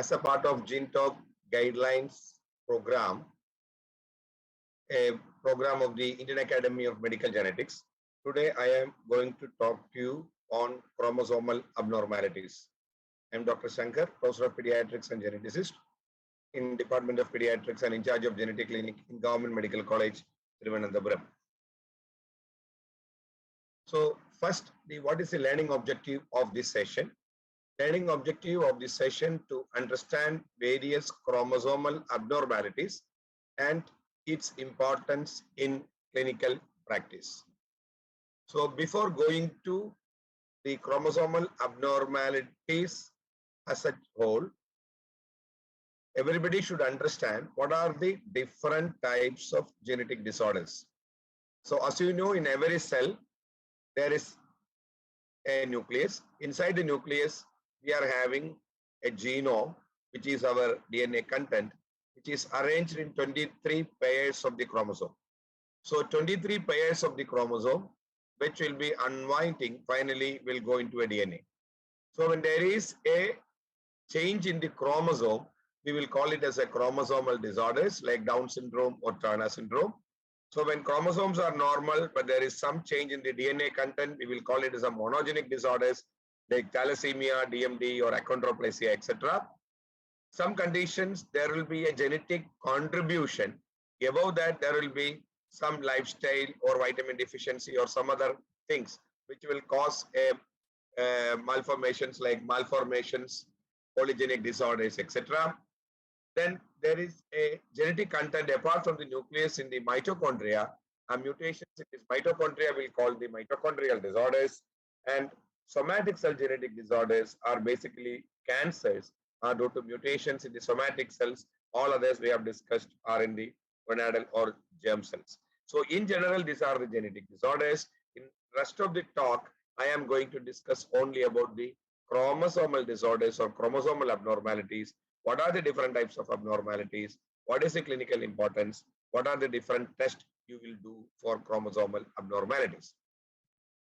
as a part of GeneTalk guidelines program, a program of the Indian Academy of Medical Genetics. Today, I am going to talk to you on chromosomal abnormalities. I am Dr. Sankar, Professor of Pediatrics and Geneticist in Department of Pediatrics and in charge of Genetic Clinic in Government Medical College, Thiruvananthapuram. So first, what is the learning objective of this session? Learning objective of this session to understand various chromosomal abnormalities and its importance in clinical practice. So before going to the chromosomal abnormalities as a whole, everybody should understand what are the different types of genetic disorders. So as you know, in every cell, there is a nucleus. Inside the nucleus, we are having a genome, which is our DNA content, which is arranged in 23 pairs of the chromosome. So 23 pairs of the chromosome, which will be unwinding, finally will go into a DNA. So when there is a change in the chromosome, we will call it as a chromosomal disorders like Down syndrome or Turner syndrome. So when chromosomes are normal, but there is some change in the DNA content, we will call it as a monogenic disorders like thalassemia, DMD or achondroplasia, etc. Some conditions, there will be a genetic contribution. Above that, there will be some lifestyle or vitamin deficiency or some other things which will cause malformations like malformations, polygenic disorders, etc. Then there is a genetic content apart from the nucleus in the mitochondria. Mutations in this mitochondria will call the mitochondrial disorders, and somatic cell genetic disorders are basically cancers due to mutations in the somatic cells. All others we have discussed are in the gonadal or germ cells. So in general, these are the genetic disorders. In rest of the talk, I am going to discuss only about the chromosomal disorders or chromosomal abnormalities. What are the different types of abnormalities? What is the clinical importance? What are the different tests you will do for chromosomal abnormalities?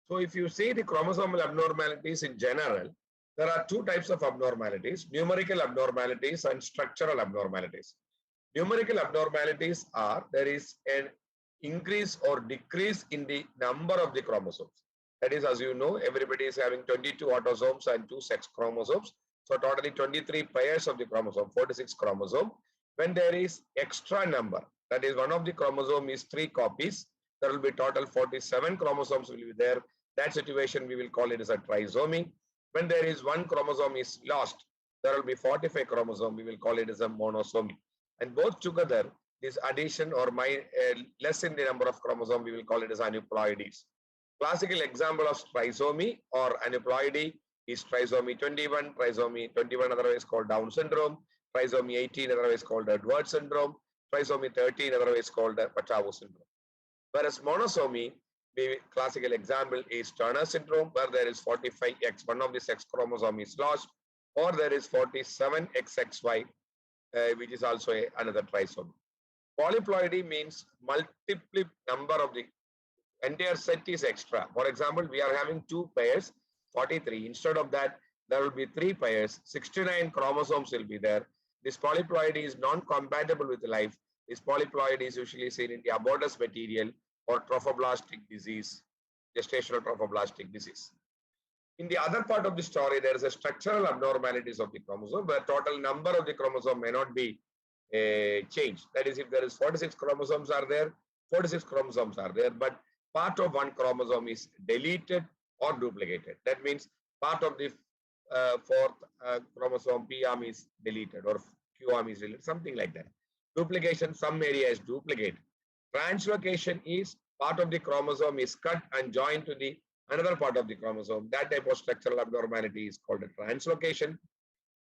So if you see the chromosomal abnormalities in general, there are two types of abnormalities: numerical abnormalities and structural abnormalities. Numerical abnormalities are there is an increase or decrease in the number of the chromosomes. That is, as you know, everybody is having 22 autosomes and 2 sex chromosomes. So totally 23 pairs of the chromosome, 46 chromosome. When there is extra number, that is one of the chromosome is 3 copies, there will be total 47 chromosomes will be there. That situation we will call it as a trisomy. When there is one chromosome is lost, there will be 45 chromosome, we will call it as a monosomy. And both together, this addition or less in the number of chromosome, we will call it as aneuploidies. Classical example of trisomy or aneuploidy is trisomy 21, trisomy 21 otherwise called Down syndrome, trisomy 18 otherwise called Edwards syndrome, trisomy 13 otherwise called Pachavo syndrome. Whereas monosomy, the classical example is Turner syndrome, where there is 45X, one of the sex chromosome is lost, or there is 47XXY, which is also another trisomy. Polyploidy means multiple number of the entire set is extra. For example, we are having 2 pairs, 43. Instead of that, there will be 3 pairs, 69 chromosomes will be there. This polyploidy is non-compatible with life. This polyploidy is usually seen in the abortus material or trophoblastic disease, gestational trophoblastic disease. In the other part of the story, there is a structural abnormalities of the chromosome where total number of the chromosome may not be changed. That is, if there is 46 chromosomes are there, 46 chromosomes are there, but part of one chromosome is deleted or duplicated. That means part of the 4th chromosome P arm is deleted or Q arm is deleted, something like that. Duplication, some area is duplicate. Translocation is part of the chromosome is cut and joined to the another part of the chromosome. That type of structural abnormality is called a translocation.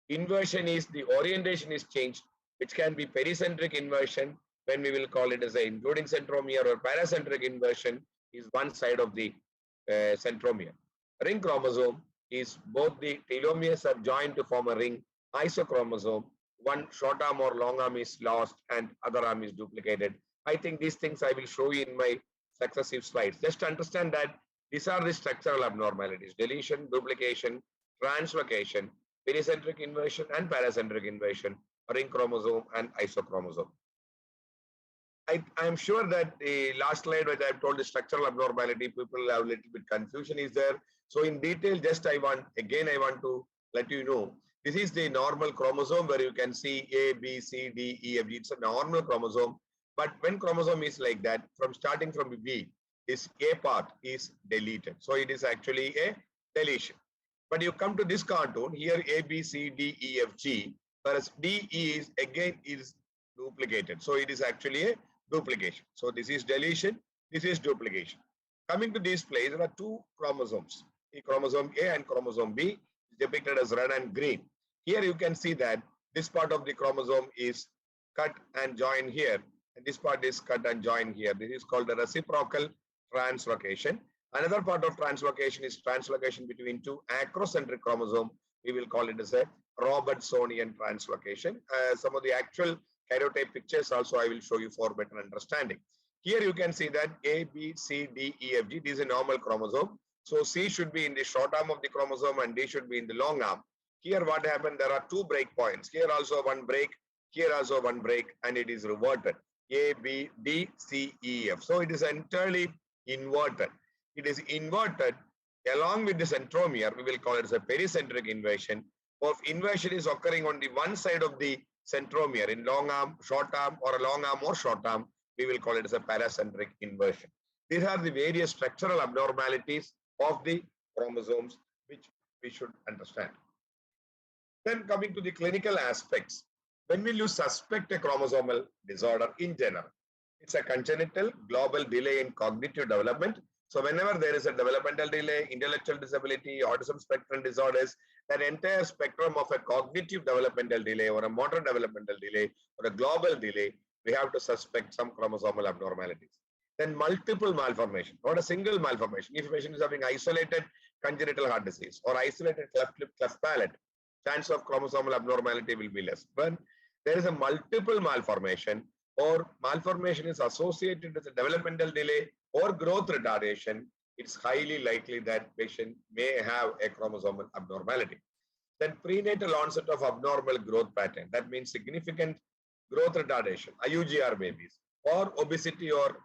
Inversion is the orientation is changed, which can be pericentric inversion, when we will call it as a including centromere, or paracentric inversion is one side of the centromere. Ring chromosome is both the telomeres are joined to form a ring. Isochromosome, one short arm or long arm is lost and other arm is duplicated. I think these things I will show you in my successive slides. Just understand that these are the structural abnormalities: deletion, duplication, translocation. pericentric inversion and paracentric inversion, ring chromosome and isochromosome. I am sure that the last slide which I have told the structural abnormality, people have a little bit confusion is there. So in detail, just I want to let you know, this is the normal chromosome where you can see A, B, C, D, E, F, G. It's a normal chromosome. But when chromosome is like that, from starting from B, this A part is deleted. So it is actually a deletion. But you come to this cartoon, here A, B, C, D, E, F, G, whereas D, E is again is duplicated. So it is actually a duplication. So this is deletion, this is duplication. Coming to this place, there are two chromosomes, the chromosome A and chromosome B, depicted as red and green. Here you can see that this part of the chromosome is cut and joined here, and this part is cut and joined here. This is called the reciprocal translocation. Another part of translocation is translocation between two acrocentric chromosomes. We will call it as a Robertsonian translocation. Some of the actual karyotype pictures also I will show you for better understanding. Here you can see that A, B, C, D, E, F, G. This is a normal chromosome. So C should be in the short arm of the chromosome and D should be in the long arm. Here what happened, there are two break points. Here also one break, here also one break, and it is reverted. A, B, D, C, E, F. So it is entirely inverted. It is inverted along with the centromere. We will call it as a pericentric inversion. Or if inversion is occurring on the one side of the centromere in long arm, short arm, or a long arm or short arm, we will call it as a paracentric inversion. These are the various structural abnormalities of the chromosomes which we should understand. Then coming to the clinical aspects, when will you suspect a chromosomal disorder in general? It's a congenital global delay in cognitive development. So whenever there is a developmental delay, intellectual disability, autism spectrum disorders, that entire spectrum of a cognitive developmental delay or a motor developmental delay or a global delay, we have to suspect some chromosomal abnormalities. Then multiple malformation, not a single malformation. If a patient is having isolated congenital heart disease or isolated cleft palate, chance of chromosomal abnormality will be less. When there is a multiple malformation or malformation is associated with a developmental delay or growth retardation, it's highly likely that patient may have a chromosomal abnormality. Then prenatal onset of abnormal growth pattern, that means significant growth retardation, IUGR babies, or obesity or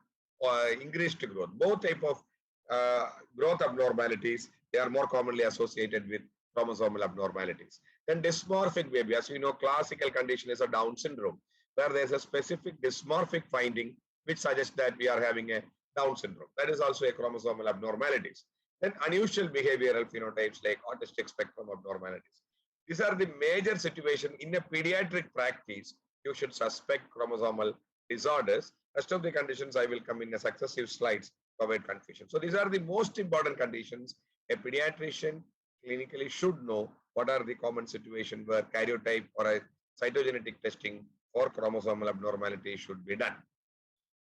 increased growth. Both type of growth abnormalities, they are more commonly associated with chromosomal abnormalities. Then dysmorphic baby, as we know, classical condition is a Down syndrome, where there is a specific dysmorphic finding which suggests that we are having a Down syndrome. That is also a chromosomal abnormalities. Then unusual behavioral phenotypes like autistic spectrum abnormalities. These are the major situations in a pediatric practice. You should suspect chromosomal disorders. Rest of the conditions I will come in a successive slides to avoid confusion. So these are the most important conditions a pediatrician clinically should know what are the common situations where karyotype or a cytogenetic testing for chromosomal abnormality should be done.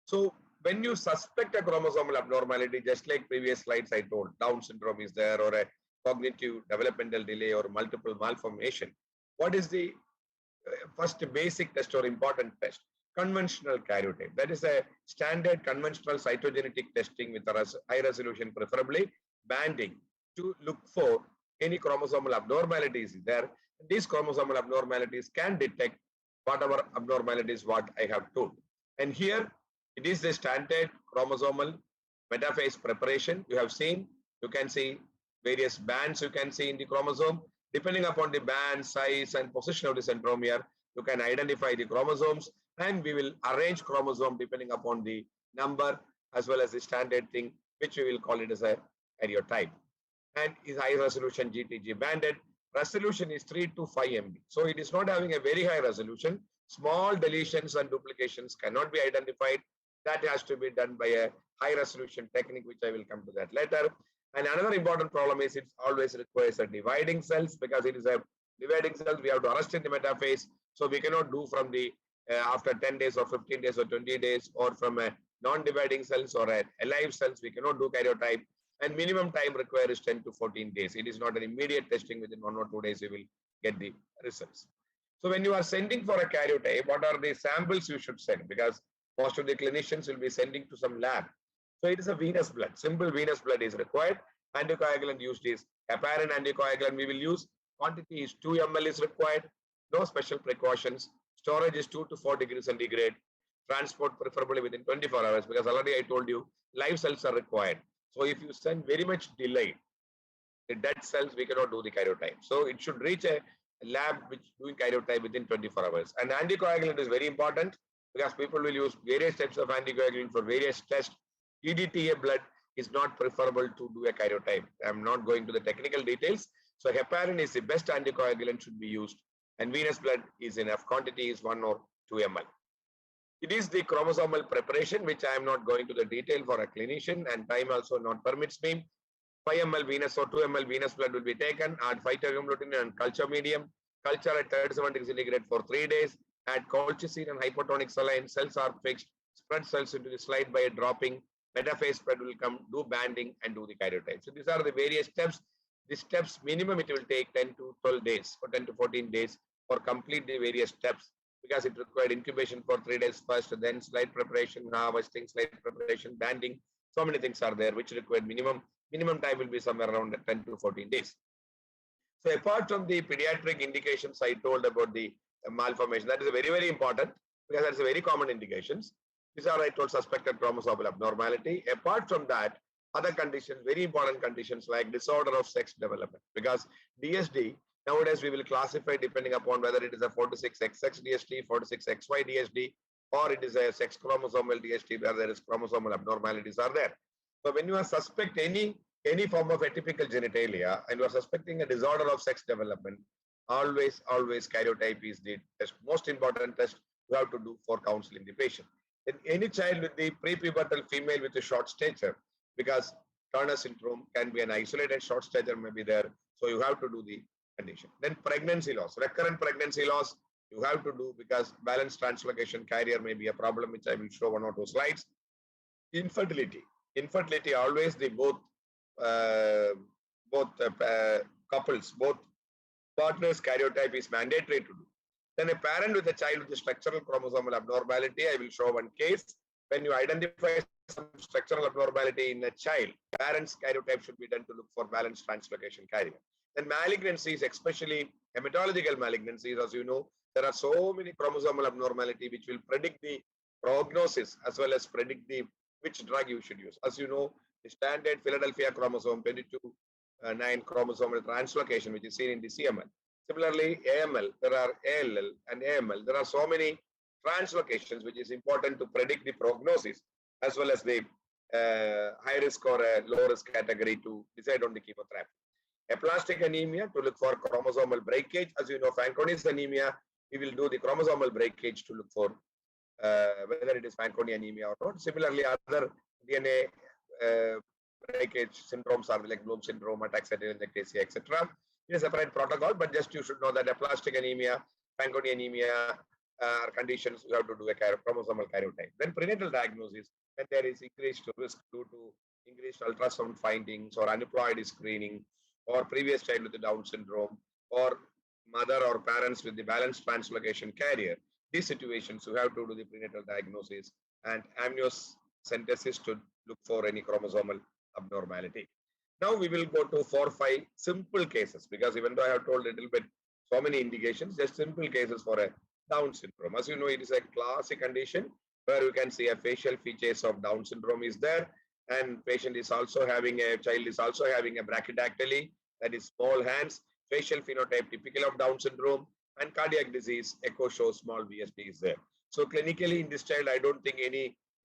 So when you suspect a chromosomal abnormality, just like previous slides I told, Down syndrome is there or a cognitive developmental delay or multiple malformation, what is the first basic test or important test? Conventional karyotype. That is a standard conventional cytogenetic testing with a high resolution, preferably banding, to look for any chromosomal abnormalities there. These chromosomal abnormalities can detect whatever abnormalities what I have told. And here it is the standard chromosomal metaphase preparation. You have seen, you can see various bands you can see in the chromosome. Depending upon the band, size, and position of the centromere, you can identify the chromosomes, and we will arrange chromosome depending upon the number as well as the standard thing, which we will call it as a karyotype. And is high resolution GTG banded. Resolution is 3 to 5 MB. So it is not having a very high resolution. Small deletions and duplications cannot be identified. That has to be done by a high resolution technique, which I will come to that later. And another important problem is it always requires a dividing cells, because it is a dividing cells. We have to arrest in the metaphase. So we cannot do from the after 10 days or 15 days or 20 days, or from a non-dividing cells or a alive cells, we cannot do karyotype. And minimum time required is 10 to 14 days. It is not an immediate testing. Within 1 or 2 days, you will get the results. So when you are sending for a karyotype, what are the samples you should send? Because most of the clinicians will be sending to some lab. So it is a venous blood. Simple venous blood is required. Anticoagulant used is heparin anticoagulant we will use, Quantity is 2 ml is required. No special precautions. Storage is 2 to 4 degrees centigrade. Transport preferably within 24 hours because already I told you live cells are required. So if you send very much delayed, the dead cells, we cannot do the karyotype. So it should reach a lab which doing karyotype within 24 hours. And anticoagulant is very important because people will use various types of anticoagulant for various tests. EDTA blood is not preferable to do a karyotype. I'm not going to the technical details. So heparin is the best anticoagulant should be used. And venous blood is enough. Quantity is 1 or 2 ml. It is the chromosomal preparation, which I am not going to the detail for a clinician, and time also not permits me. 5 ml venous or 2 ml venous blood will be taken, add 5-teraglutamine and culture medium, culture at 37 degrees centigrade for 3 days, add colchicine and hypotonic saline, cells are fixed, spread cells into the slide by dropping, metaphase spread will come, do banding and do the karyotype. So these are the various steps. The steps minimum it will take 10 to 12 days or 10 to 14 days for complete the various steps because it required incubation for 3 days first, then slide preparation, harvesting, slide preparation, banding. So many things are there which required minimum time will be somewhere around 10 to 14 days. So apart from the pediatric indications I told about the malformation, that is very, very important because that's a very common indications. These are I told suspected chromosomal abnormality. Apart from that, other conditions, very important conditions like disorder of sex development because DSD, nowadays we will classify depending upon whether it is a 46XX DSD, 46XY DSD, or it is a sex chromosomal DSD where there is chromosomal abnormalities are there. So when you are suspect any form of atypical genitalia and you are suspecting a disorder of sex development, always karyotype is the most important test you have to do for counseling the patient. Then any child with the prepubertal female with a short stature, because Turner syndrome can be an isolated short stature may be there, so you have to do the condition. Then pregnancy loss, recurrent pregnancy loss, you have to do because balanced translocation carrier may be a problem, which I will show 1 or 2 slides. Infertility always the both couples, both partners karyotype is mandatory to do. Then a parent with a child with a structural chromosomal abnormality, I will show one case. When you identify some structural abnormality in a child, parents karyotype should be done to look for balanced translocation carrier. Then malignancies, especially hematological malignancies, as you know, there are so many chromosomal abnormality which will predict the prognosis as well as predict the which drug you should use. As you know, the standard Philadelphia chromosome 22-9 chromosomal translocation, which is seen in the CML. Similarly, AML, there are ALL and AML. There are so many translocations which is important to predict the prognosis as well as the high risk or a low risk category to decide on the chemotherapy. Aplastic anemia to look for chromosomal breakage. As you know, Fanconi's anemia, we will do the chromosomal breakage to look for whether it is Fanconi anemia or not. Similarly, other DNA breakage syndromes are like Bloom syndrome, ataxia, etc. It is a separate protocol, but just you should know that aplastic anemia, Fanconi anemia are conditions you have to do a chromosomal karyotype. Then prenatal diagnosis, when there is increased risk due to increased ultrasound findings or aneuploidy screening or previous child with the Down syndrome or mother or parents with the balanced translocation carrier. These situations you have to do the prenatal diagnosis and amniocentesis to look for any chromosomal abnormality. Now we will go to 4-5 simple cases because even though I have told a little bit so many indications, just simple cases for a Down syndrome. As you know, it is a classic condition where you can see a facial features of Down syndrome is there, and patient is also having a child is also having a brachydactyly, that is small hands, facial phenotype typical of Down syndrome, and cardiac disease echo shows small VSD is there. So clinically in this child, I don't think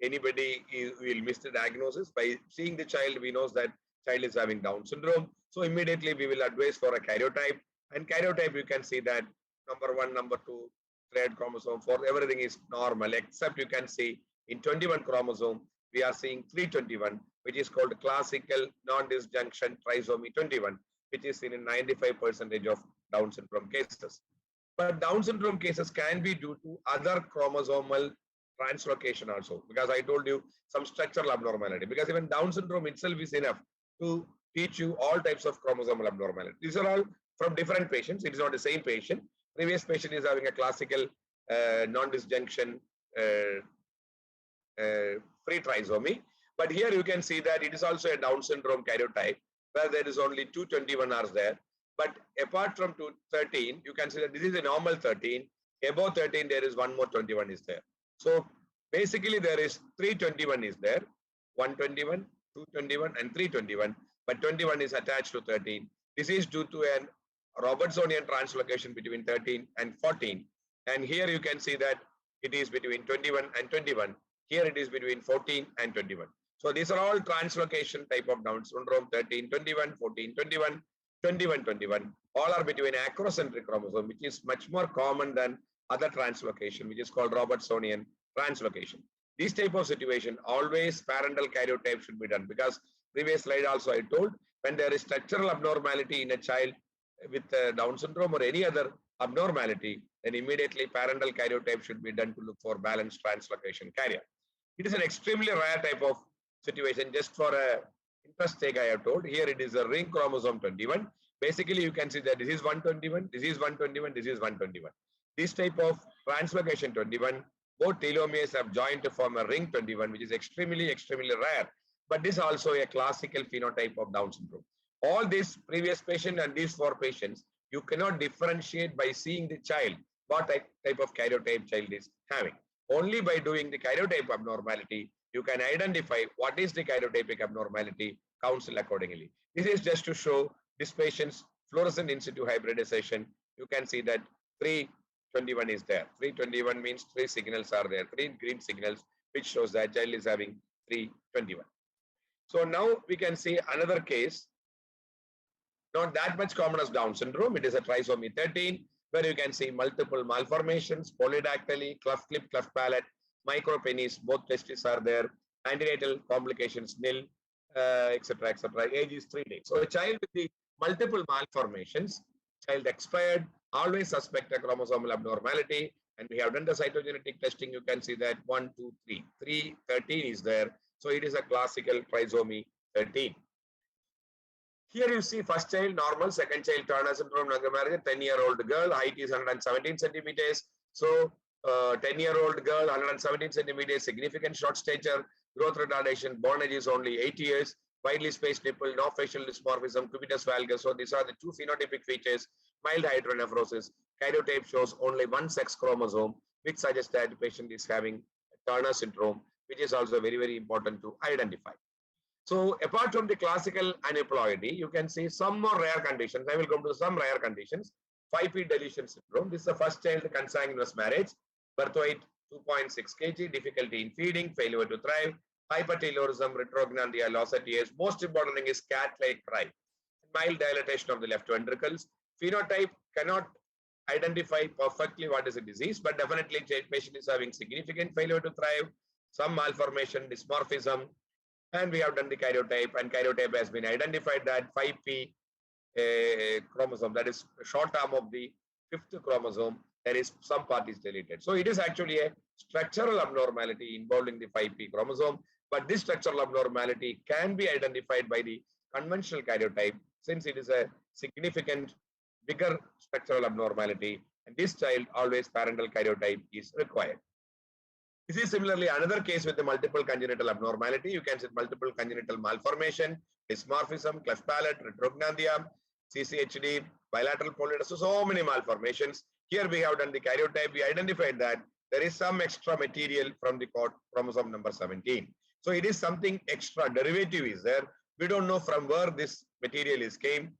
anybody will miss the diagnosis. By seeing the child, we know that child is having Down syndrome. So immediately we will advise for a karyotype, and karyotype you can see that number 1, number 2, thread chromosome 4, everything is normal except you can see in 21 chromosome we are seeing 321, which is called classical non-disjunction trisomy 21, which is seen in 95% of Down syndrome cases. But Down syndrome cases can be due to other chromosomal translocation also, because I told you some structural abnormality, because even Down syndrome itself is enough to teach you all types of chromosomal abnormality. These are all from different patients. It is not the same patient. Previous patient is having a classical non-disjunction free trisomy. But here you can see that it is also a Down syndrome karyotype where there is only 221 Rs there. But apart from 13, you can see that this is a normal 13. Above 13, there is one more 21 is there. So basically, there is 321 is there, 121, 221, and 321. But 21 is attached to 13. This is due to an Robertsonian translocation between 13 and 14. And here you can see that it is between 21 and 21. Here it is between 14 and 21. So these are all translocation type of Down syndrome, 13, 21, 14, 21, 21, 21. All are between acrocentric chromosome, which is much more common than other translocation, which is called Robertsonian translocation. This type of situation, always parental karyotype should be done, because previous slide also I told, when there is structural abnormality in a child with Down syndrome or any other abnormality, then immediately parental karyotype should be done to look for balanced translocation carrier. It is an extremely rare type of situation. Just for a interest sake, I have told, here it is a ring chromosome 21. Basically, you can see that this is 121, this is 121, this is 121. This type of translocation 21, both telomeres have joined to form a ring 21, which is extremely rare. But this is also a classical phenotype of Down syndrome. All these previous patient and these 4 patients, you cannot differentiate by seeing the child what type of karyotype child is having. Only by doing the karyotype abnormality, you can identify what is the karyotypic abnormality, counsel accordingly. This is just to show this patient's fluorescent in situ hybridization. You can see that 321 is there. 321 means 3 signals are there, 3 green signals, which shows that child is having 321. So now we can see another case, not that much common as Down syndrome. It is a trisomy 13, where you can see multiple malformations, polydactyly, cleft lip, cleft palate, micropenis, both testes are there, antenatal complications nil, etc., etc. Age is 3 days. So a child with the multiple malformations, child expired, always suspect a chromosomal abnormality, and we have done the cytogenetic testing. You can see that 1, 2, 3, 13 is there. So it is a classical trisomy 13. Here you see first child normal, second child Turner syndrome, younger marriage, 10-year-old girl, height is 117 centimeters. So 10-year-old girl, 117 centimeters, significant short stature, growth retardation, born age is only 8 years, widely spaced nipple, no facial dysmorphism, cubitus valgus. So these are the 2 phenotypic features. Mild hydronephrosis. Karyotype shows only 1 sex chromosome, which suggests that the patient is having Turner syndrome, which is also very important to identify. So apart from the classical aneuploidy, you can see some more rare conditions. I will come to some rare conditions. 5p deletion syndrome. This is the first child consanguineous marriage. Birth weight 2.6 kg, difficulty in feeding, failure to thrive, hypertelorism, retrognathia, loss at age. Most important thing is cat-like cry. Mild dilatation of the left ventricles. Phenotype cannot identify perfectly what is the disease, but definitely patient is having significant failure to thrive, some malformation, dysmorphism, and we have done the karyotype, and karyotype has been identified that 5p chromosome, that is short arm of the 5th chromosome, there is some part is deleted. So it is actually a structural abnormality involving the 5p chromosome, but this structural abnormality can be identified by the conventional karyotype, since it is a significant bigger structural abnormality, and this child always parental karyotype is required. This is similarly another case with the multiple congenital abnormality. You can see multiple congenital malformation, dysmorphism, cleft palate, retrognathia, CCHD, bilateral polydactyly, so many malformations. Here we have done the karyotype. We identified that there is some extra material from the chromosome number 17. So it is something extra, derivative is there. We don't know from where this material is came.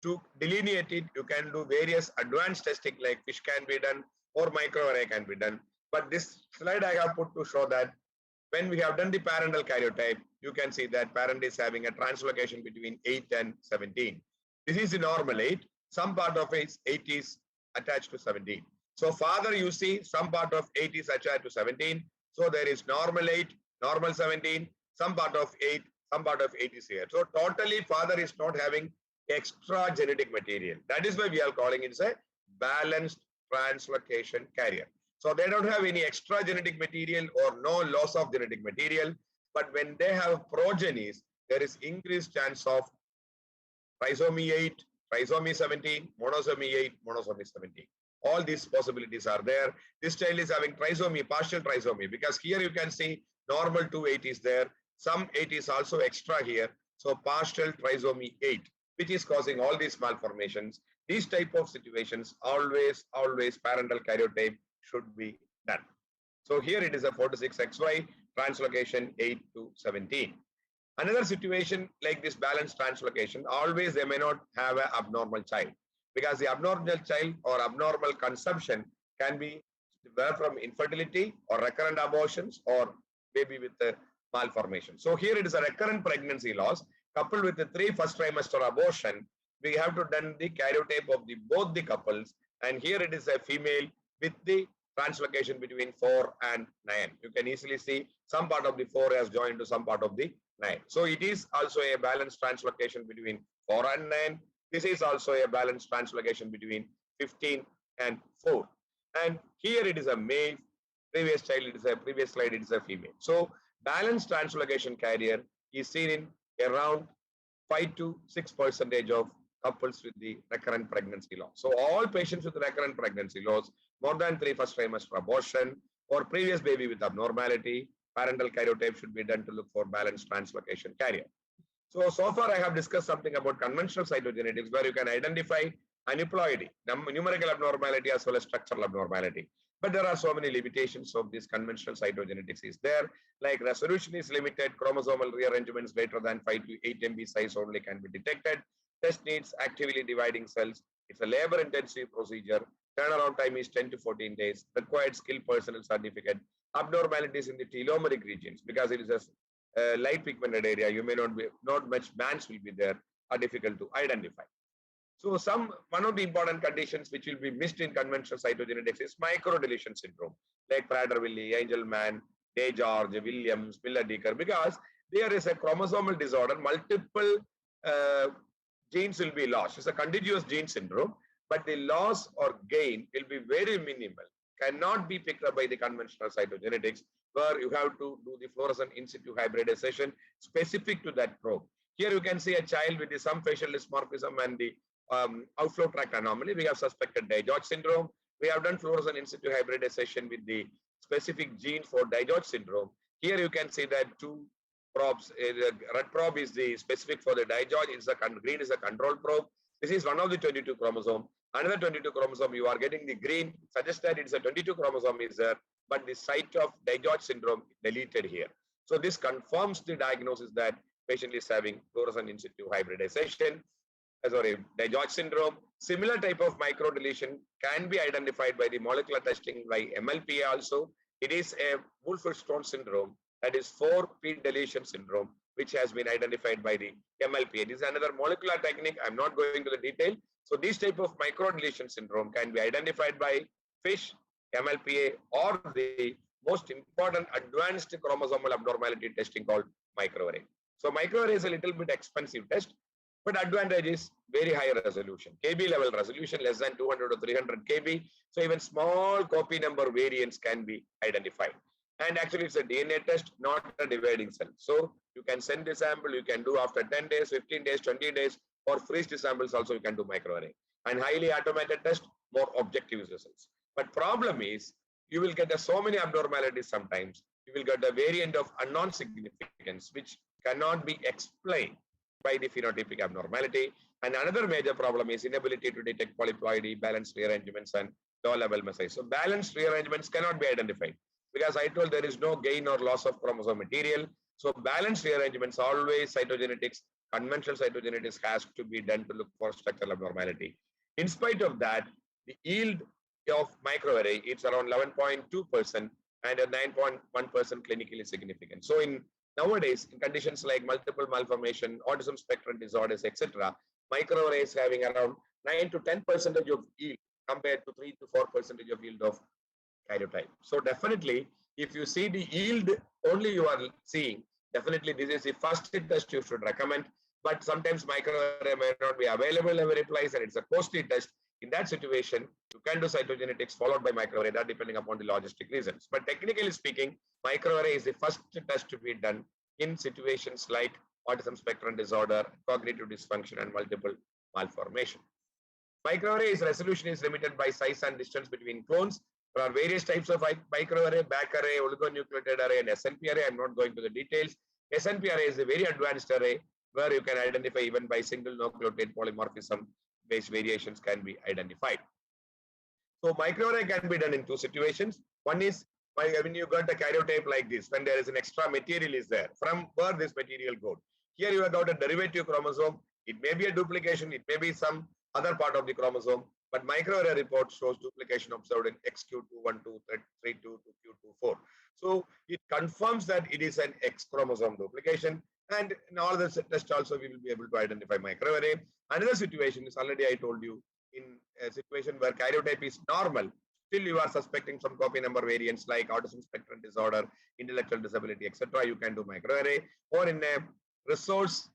To delineate it, you can do various advanced testing like FISH can be done or microarray can be done. But this slide I have put to show that when we have done the parental karyotype, you can see that parent is having a translocation between 8 and 17. This is the normal 8. Some part of 8 is attached to 17. So father, you see some part of 8 is attached to 17. So there is normal 8, normal 17, some part of 8, some part of 8 is here. So totally father is not having extra genetic material. That is why we are calling it a balanced translocation carrier. So they don't have any extra genetic material or no loss of genetic material. But when they have progenies, there is increased chance of trisomy 8, trisomy 17, monosomy 8, monosomy 17. All these possibilities are there. This child is having trisomy, partial trisomy, because here you can see normal 2 8 is there. Some 8 is also extra here. So partial trisomy 8, which is causing all these malformations. These type of situations, always parental karyotype should be done. So here it is a 4 to 6XY, translocation 8 to 17. Another situation like this balanced translocation, always they may not have an abnormal child, because the abnormal child or abnormal consumption can be from infertility or recurrent abortions or maybe with the malformation. So here it is a recurrent pregnancy loss coupled with the 3 first trimester abortion. We have to done the karyotype of the both the couples, and here it is a female with the translocation between 4 and 9. You can easily see some part of the 4 has joined to some part of the 9. So it is also a balanced translocation between 4 and 9. This is also a balanced translocation between 15 and 4. And here it is a male, previous slide it is a female. So balanced translocation carrier is seen in around 5 to 6% of couples with the recurrent pregnancy loss. So all patients with recurrent pregnancy loss, more than 3 first trimester abortion, or previous baby with abnormality, parental karyotype should be done to look for balanced translocation carrier. So far I have discussed something about conventional cytogenetics, where you can identify aneuploidy, numerical abnormality as well as structural abnormality. But there are so many limitations of this conventional cytogenetics is there, like resolution is limited, chromosomal rearrangements greater than 5 to 8 MB size only can be detected, test needs actively dividing cells, it's a labor intensive procedure, turnaround time is 10 to 14 days, required skilled personnel certificate, abnormalities in the telomeric regions, because it is a light pigmented area, you may not much bands will be there, are difficult to identify. So one of the important conditions which will be missed in conventional cytogenetics is microdeletion syndrome, like Prader-Willi, Angelman, DeGeorge, Williams, Miller-Decker, because there is a chromosomal disorder, multiple genes will be lost. It's a contiguous gene syndrome, but the loss or gain will be very minimal, cannot be picked up by the conventional cytogenetics, where you have to do the fluorescent in situ hybridization specific to that probe. Here you can see a child with some facial dysmorphism and the outflow tract anomaly. We have suspected DiGeorge syndrome. We have done fluorescent in situ hybridization with the specific gene for DiGeorge syndrome. Here you can see that 2 probes. Red probe is the specific for the DiGeorge. Green is a control probe. This is one of the 22 chromosome. Another 22 chromosome, you are getting the green, suggests that it's a 22 chromosome is there, but the site of DiGeorge syndrome deleted here. So this confirms the diagnosis that patient is having fluorescent in situ hybridization. DiGeorge syndrome. Similar type of microdeletion can be identified by the molecular testing by MLPA also. It is a Wolf-Stone syndrome, that is 4p deletion syndrome, which has been identified by the MLPA. This is another molecular technique. I'm not going to the detail. So this type of microdeletion syndrome can be identified by FISH, MLPA, or the most important advanced chromosomal abnormality testing called microarray. So microarray is a little bit expensive test, but advantage is very high resolution, KB level resolution less than 200 or 300 KB. So even small copy number variants can be identified. And actually it's a DNA test, not a dividing cell. So you can send the sample, you can do after 10 days, 15 days, 20 days, or freeze the samples also you can do microarray. And highly automated test, more objective results. But problem is, you will get so many abnormalities sometimes. You will get a variant of unknown significance, which cannot be explained by the phenotypic abnormality. And another major problem is inability to detect polyploidy, balanced rearrangements, and low-level message. So balanced rearrangements cannot be identified, because I told there is no gain or loss of chromosome material. So balanced rearrangements, always cytogenetics, conventional cytogenetics has to be done to look for structural abnormality. In spite of that, the yield of microarray, it's around 11.2% and a 9.1% clinically significant. So nowadays, in conditions like multiple malformation, autism spectrum disorders, etc., microarray is having around 9 to 10% of yield compared to 3 to 4% of yield of karyotype. So definitely, if you see the yield only you are seeing, definitely this is the first test you should recommend. But sometimes microarray may not be available every place, and it's a costly test. In that situation, you can do cytogenetics followed by microarray, that depending upon the logistic reasons. But technically speaking, microarray is the first test to be done in situations like autism spectrum disorder, cognitive dysfunction, and multiple malformation. Microarray resolution is limited by size and distance between clones. There are various types of microarray, back array, oligonucleotide array, and SNP array. I'm not going to the details. SNP array is a very advanced array. where you can identify even by single nucleotide polymorphism based variations can be identified. So microarray can be done in two situations. One is when you got a karyotype like this, when there is an extra material is there, from where this material goes. Here you have got a derivative chromosome. It may be a duplication, it may be some other part of the chromosome, but microarray report shows duplication observed in XQ21232 to Q24. So it confirms that it is an X chromosome duplication, and in all the tests also we will be able to identify microarray. Another situation is already I told you, in a situation where karyotype is normal, still you are suspecting some copy number variants like autism spectrum disorder, intellectual disability, etc. You can do microarray, or in a resource,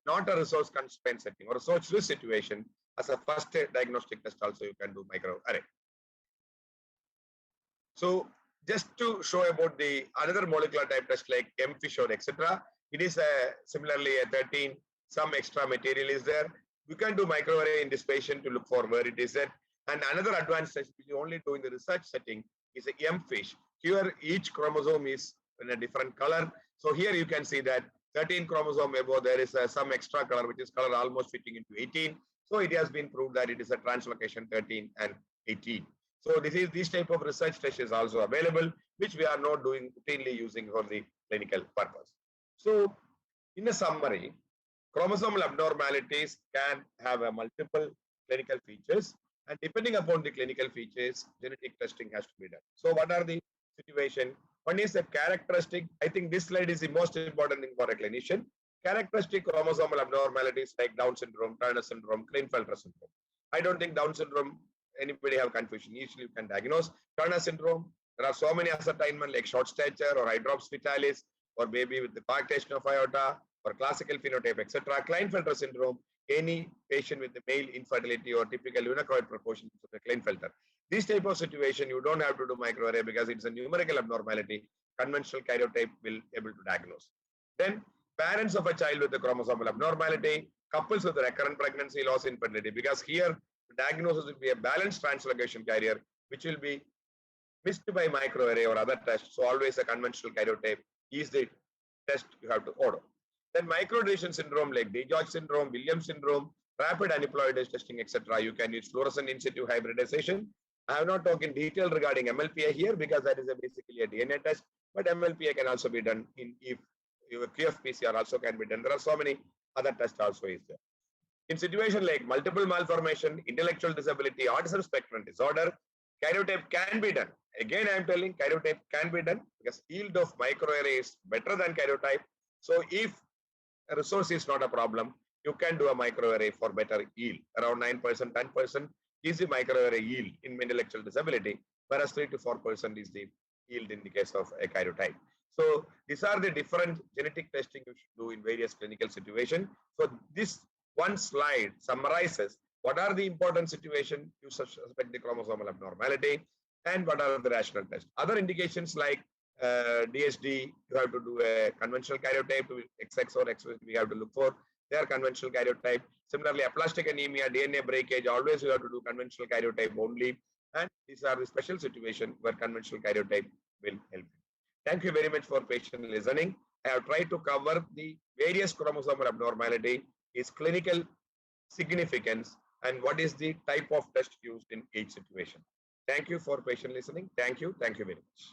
not a resource constraint setting or resource risk situation, as a first diagnostic test also you can do microarray. So just to show about the another molecular type test like MFISH or etc. It is similarly a 13, some extra material is there. You can do microarray in this patient to look for where it is at. And another advanced test which you only do in the research setting is a MFISH. Here each chromosome is in a different color. So here you can see that 13 chromosome above there is some extra color which is color almost fitting into 18. So it has been proved that it is a translocation 13 and 18. So this type of research test is also available, which we are not doing routinely using for the clinical purpose. So in a summary, chromosomal abnormalities can have a multiple clinical features, and depending upon the clinical features, genetic testing has to be done. So what are the situation? One is a characteristic. I think this slide is the most important thing for a clinician. Characteristic chromosomal abnormalities like Down syndrome, Turner syndrome, Klinefelter syndrome. I don't think Down syndrome, anybody have confusion. Easily you can diagnose. Turner syndrome, there are so many ascertainment like short stature or hydrops fetalis, or maybe with the coarctation of aorta, or classical phenotype, etc. Klinefelter syndrome, any patient with the male infertility or typical unicoid proportion of the Klinefelter. This type of situation, you don't have to do microarray because it's a numerical abnormality. Conventional karyotype will able to diagnose. Then parents of a child with a chromosomal abnormality, couples with a recurrent pregnancy, loss, infertility, because here the diagnosis will be a balanced translocation carrier, which will be missed by microarray or other tests. So always a conventional karyotype is the test you have to order. Then microdeletion syndrome like DiGeorge syndrome, Williams syndrome, rapid aneuploidy testing, etc. You can use fluorescent in situ hybridization. I have not talked in detail regarding MLPA here because that is basically a DNA test, but MLPA can also be done if your QFPCR also can be done. There are so many other tests also is there. In situation like multiple malformation, intellectual disability, autism spectrum disorder, karyotype can be done. Again, I am telling karyotype can be done because yield of microarray is better than karyotype. So if a resource is not a problem, you can do a microarray for better yield. Around 9%, 10% is the microarray yield in intellectual disability, whereas 3 to 4% is the yield in the case of a karyotype. So these are the different genetic testing you should do in various clinical situations. So this one slide summarizes what are the important situations you suspect the chromosomal abnormality and what are the rational tests. Other indications like DSD, you have to do a conventional karyotype, XX or XY, we have to look for their conventional karyotype. Similarly, aplastic anemia, DNA breakage, always you have to do conventional karyotype only. And these are the special situations where conventional karyotype will help you. Thank you very much for patient listening. I have tried to cover the various chromosomal abnormality, its clinical significance, and what is the type of test used in each situation. Thank you for patient listening. Thank you. Thank you very much.